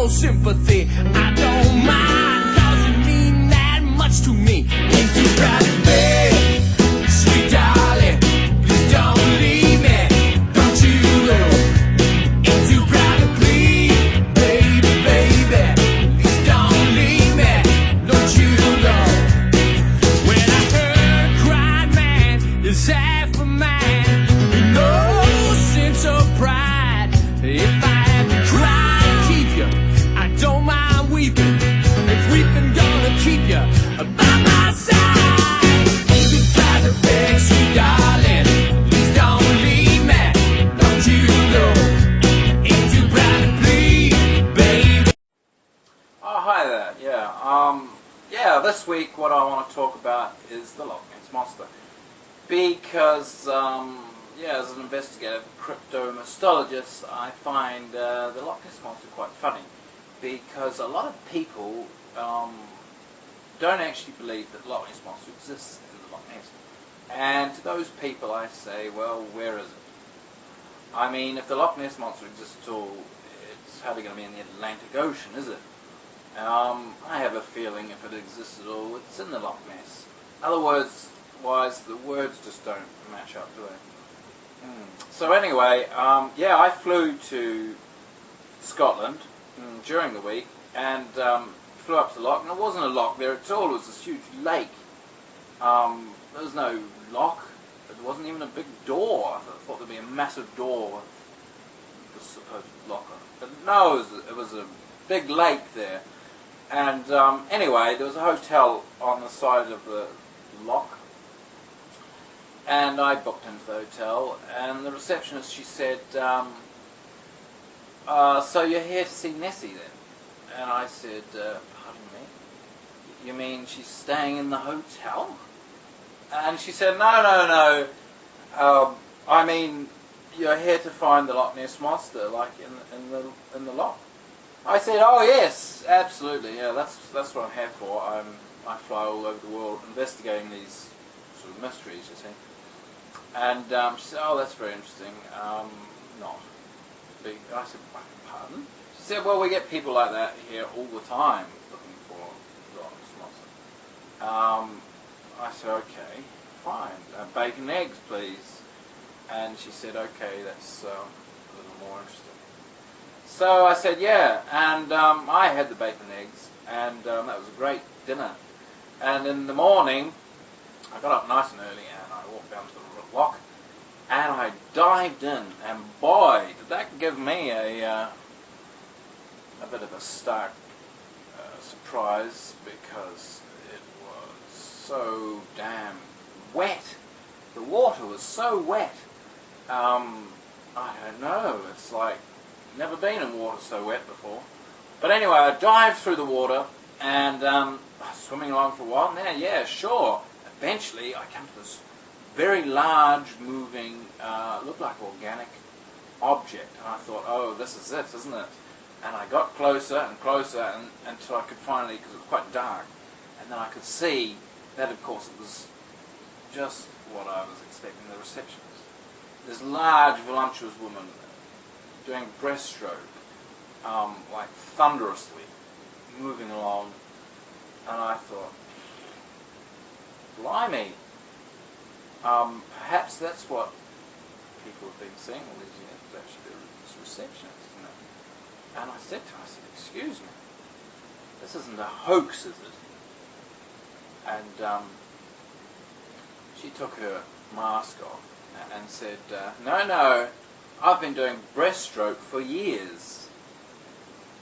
no sympathy. I don't mind, doesn't mean that much to me. Ain't too proud to be, sweet darling, please don't leave me, don't you know? Ain't too proud to plead, baby, baby, please don't leave me, don't you know? When I heard cried man is half a man, no sense of pride. If I had to cry to keep you, I don't mind weeping. If weeping gonna keep you by my side. Ain't too proud to beg, sweet darling, please don't leave me, don't you know? Ain't too proud to plead, baby. Oh, hi there. Yeah, this week what I want to talk about is the Loch Ness Monster. Because, as an investigative crypto-mystologist, I find the Loch Ness Monster quite funny. Because a lot of people don't actually believe that Loch Ness Monster exists in the Loch Ness. And to those people I say, well, where is it? I mean, if the Loch Ness Monster exists at all, it's hardly going to be in the Atlantic Ocean, is it? I have a feeling if it exists at all, it's in the Loch Ness. Otherwise, the words just don't match up, do they? So anyway, I flew to Scotland during the week and flew up to the loch, and it wasn't a loch there at all, it was this huge lake. There was no lock, it wasn't even a big door. I thought there'd be a massive door with the supposed lock on it. But no, it was a big lake there. And anyway, there was a hotel on the side of the loch, and I booked into the hotel, and the receptionist, she said, so you're here to see Nessy then? And I said, pardon me? You mean she's staying in the hotel? And she said, no, I mean, you're here to find the Loch Ness Monster, like in the loch. I said, oh yes, absolutely, yeah, that's what I'm here for. I fly all over the world investigating these sort of mysteries, you see. And she said, oh, that's very interesting. Not. I said, pardon? She said, well, we get people like that here all the time looking for the Loch Ness Monster. I said, okay, fine. Bacon and eggs, please. And she said, okay, that's a little more interesting. So I said, yeah, and I had the bacon and eggs, and that was a great dinner. And in the morning, I got up nice and early, and I walked down to the loch, and I dived in, and boy, did that give me a bit of a stark surprise, because it was so damn wet. The water was so wet. I don't know, it's like never been in water so wet before. But anyway, I dived through the water and swimming along for a while. Now, yeah, sure. Eventually, I come to this very large, moving, looked like organic object. And I thought, oh, this is it, isn't it? And I got closer and closer until I could finally, because it was quite dark, and then I could see that, of course, it was just what I was expecting, the receptionist. This large, voluptuous woman doing breaststroke, like thunderously, moving along, and I thought, blimey, perhaps that's what people have been seeing all these years, actually this receptionist, you know. And I said to her, I said, excuse me, this isn't a hoax, is it? And she took her mask off and said, no, I've been doing breaststroke for years.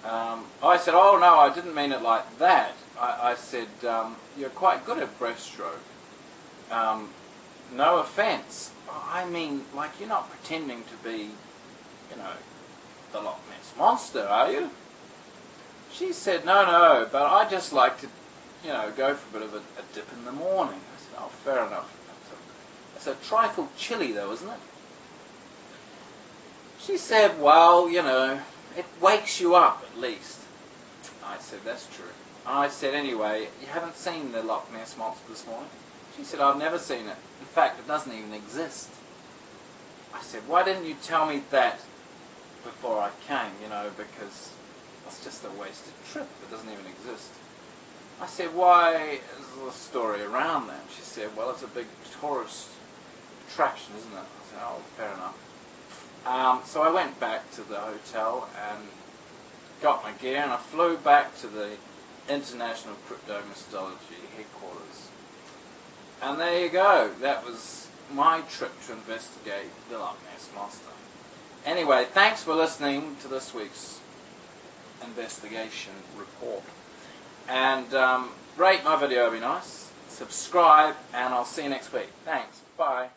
I said, oh no, I didn't mean it like that. I said, you're quite good at breaststroke. No offence. I mean, like, you're not pretending to be, you know, the Loch Ness Monster, are you? She said, no, but I just like to, you know, go for a bit of a dip in the morning. I said, oh, fair enough. It's a trifle chilly though, isn't it? She said, well, you know, it wakes you up at least. I said, that's true. I said, anyway, you haven't seen the Loch Ness Monster this morning? She said, I've never seen it. In fact, it doesn't even exist. I said, why didn't you tell me that before I came, you know, because it's just a wasted trip. It doesn't even exist. I said, why is the story around that? She said, well, it's a big tourist attraction, isn't it? I said, oh, fair enough. So I went back to the hotel and got my gear, and I flew back to the International Cryptomystology headquarters. And there you go. That was my trip to investigate the Loch Ness Monster. Anyway, thanks for listening to this week's investigation report. And rate my video, it'd be nice. Subscribe, and I'll see you next week. Thanks. Bye.